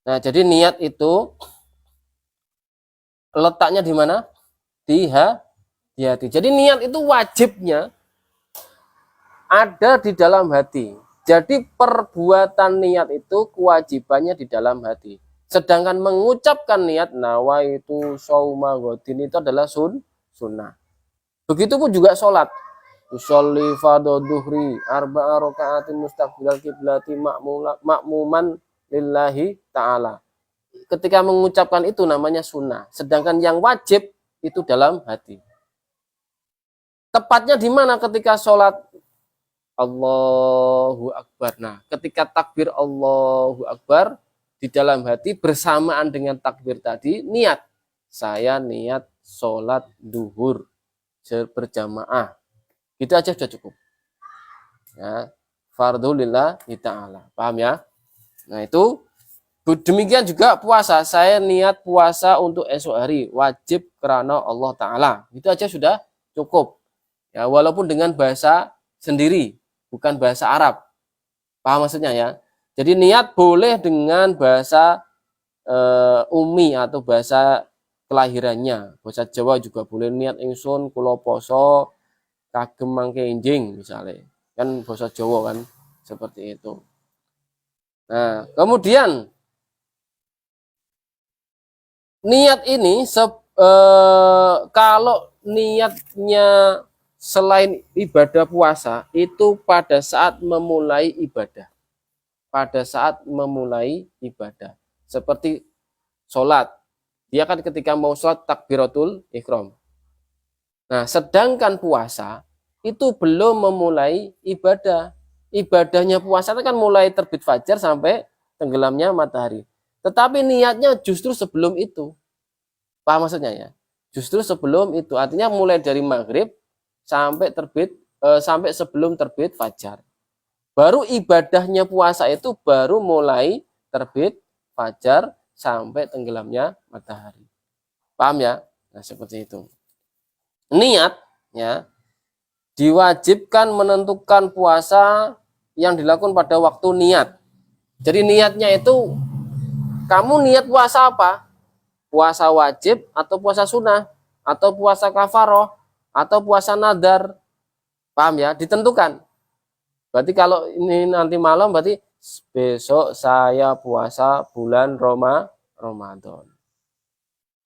Nah, jadi niat itu letaknya di mana? Di hati. Jadi niat itu wajibnya ada di dalam hati. Jadi perbuatan niat itu kewajibannya di dalam hati. Sedangkan mengucapkan niat nawaitu shauma ghadin itu adalah sunnah. Begitupun juga sholat. Usolli fardhu dhuhri arba'a raka'atin mustaqbilal kiblati makmuman lillahi ta'ala. Ketika mengucapkan itu namanya sunnah. Sedangkan yang wajib itu dalam hati. Tepatnya di mana ketika sholat? Allahu Akbar. Nah, ketika takbir Allahu Akbar di dalam hati bersamaan dengan takbir tadi, niat. Saya niat sholat duhur berjamaah. Itu aja sudah cukup. Ya, fardhu lillahi ta'ala. Paham ya? Nah, itu demikian juga puasa. Saya niat puasa untuk esok hari. Wajib karena Allah Ta'ala. Itu aja sudah cukup. Ya, walaupun dengan bahasa sendiri. Bukan bahasa Arab. Paham maksudnya ya? Jadi niat boleh dengan bahasa umi atau bahasa kelahirannya. Bahasa Jawa juga boleh niat ingsun kula poso kagem mangke enjing misalnya. Kan bahasa Jawa kan seperti itu. Nah, kemudian niat ini kalau niatnya selain ibadah puasa itu pada saat memulai ibadah. Pada saat memulai ibadah. Seperti sholat. Dia kan ketika mau sholat takbiratul ihram. Nah, sedangkan puasa itu belum memulai ibadah. Ibadahnya puasa itu kan mulai terbit fajar sampai tenggelamnya matahari. Tetapi niatnya justru sebelum itu. Paham maksudnya ya? Justru sebelum itu. Artinya mulai dari maghrib sampai sampai sebelum terbit fajar. Baru ibadahnya puasa itu baru mulai terbit fajar sampai tenggelamnya matahari. Paham ya? Nah, seperti itu. Niat ya diwajibkan menentukan puasa yang dilakukan pada waktu niat. Jadi niatnya itu kamu niat puasa apa? Puasa wajib atau puasa sunnah atau puasa kafaroh atau puasa nadar. Paham ya? Ditentukan. Berarti kalau ini nanti malam berarti besok saya puasa bulan Ramadan.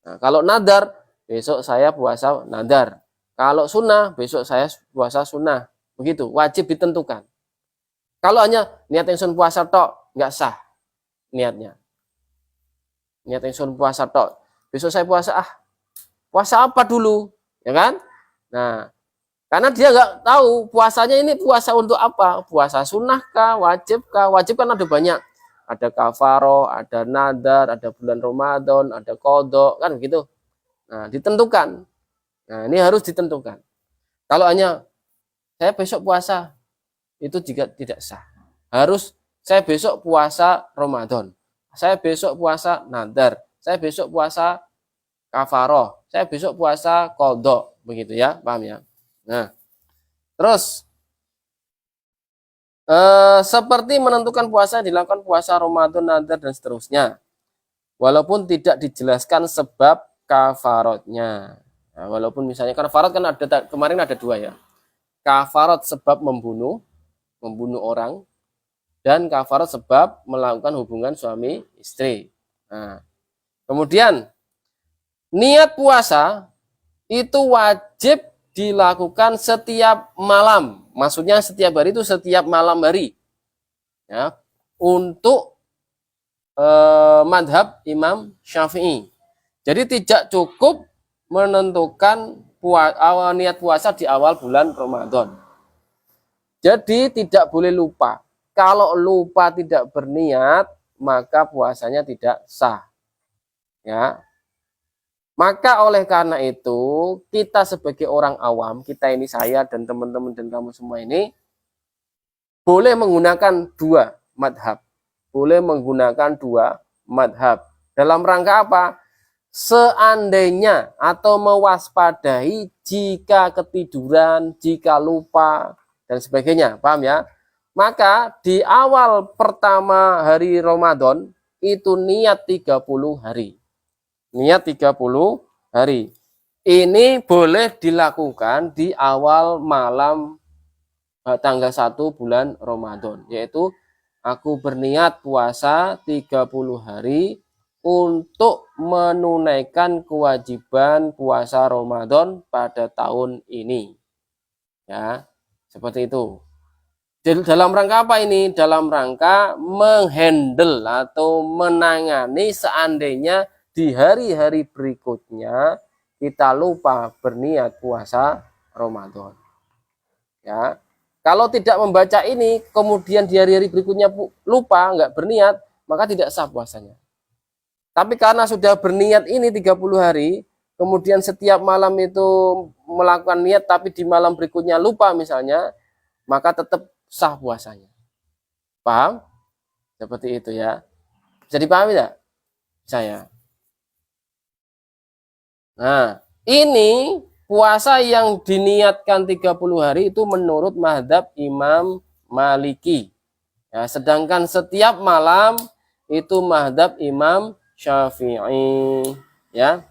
Nah, kalau nadar besok saya puasa nadar. Kalau sunnah besok saya puasa sunnah. Begitu, wajib ditentukan. Kalau hanya niat ingsun puasa tok nggak sah niatnya. Niat ingsun puasa tok. Besok saya puasa puasa apa dulu, ya kan? Nah, karena dia nggak tahu puasanya ini puasa untuk apa. Puasa sunnah kah, wajib kah? Wajib kan ada banyak. Ada kafaroh, ada nadar, ada bulan Ramadan, ada kodok, kan begitu. Nah, ditentukan. Nah, ini harus ditentukan. Kalau hanya saya besok puasa, itu juga tidak sah. Harus saya besok puasa Ramadan. Saya besok puasa nadar. Saya besok puasa kafaroh. Saya besok puasa kodok. Begitu ya, paham ya? Nah, terus seperti menentukan puasa dilakukan puasa Ramadan, nadar dan seterusnya. Walaupun tidak dijelaskan sebab kafarotnya. Nah, walaupun misalnya kafarat kan ada kemarin ada dua ya. Kafarat sebab membunuh orang dan kafarat sebab melakukan hubungan suami istri. Nah, kemudian niat puasa itu wajib dilakukan setiap malam. Maksudnya setiap hari itu setiap malam hari. Ya, untuk madhab Imam Syafi'i. Jadi tidak cukup menentukan niat puasa di awal bulan Ramadan. Jadi tidak boleh lupa. Kalau lupa tidak berniat, maka puasanya tidak sah. Ya, maka oleh karena itu, kita sebagai orang awam, kita ini saya dan teman-teman dan kamu semua ini, boleh menggunakan dua madhab. Boleh menggunakan dua madhab. Dalam rangka apa? Seandainya atau mewaspadai jika ketiduran, jika lupa, dan sebagainya. Paham ya? Maka di awal pertama hari Ramadan, itu niat 30 hari. Niat 30 hari. Ini boleh dilakukan di awal malam tanggal 1 bulan Ramadan, yaitu aku berniat puasa 30 hari untuk menunaikan kewajiban puasa Ramadan pada tahun ini. Ya, seperti itu. Dalam rangka apa ini? Dalam rangka menghandle atau menangani seandainya di hari-hari berikutnya kita lupa berniat puasa Ramadan. Ya, kalau tidak membaca ini, kemudian di hari-hari berikutnya lupa, nggak berniat, maka tidak sah puasanya. Tapi karena sudah berniat ini 30 hari, kemudian setiap malam itu melakukan niat, tapi di malam berikutnya lupa misalnya, maka tetap sah puasanya. Paham? Seperti itu ya. Bisa dipahami tidak? Saya. Nah, ini puasa yang diniatkan 30 hari itu menurut mazhab Imam Maliki. Ya, sedangkan setiap malam itu mazhab Imam Syafi'i. Ya.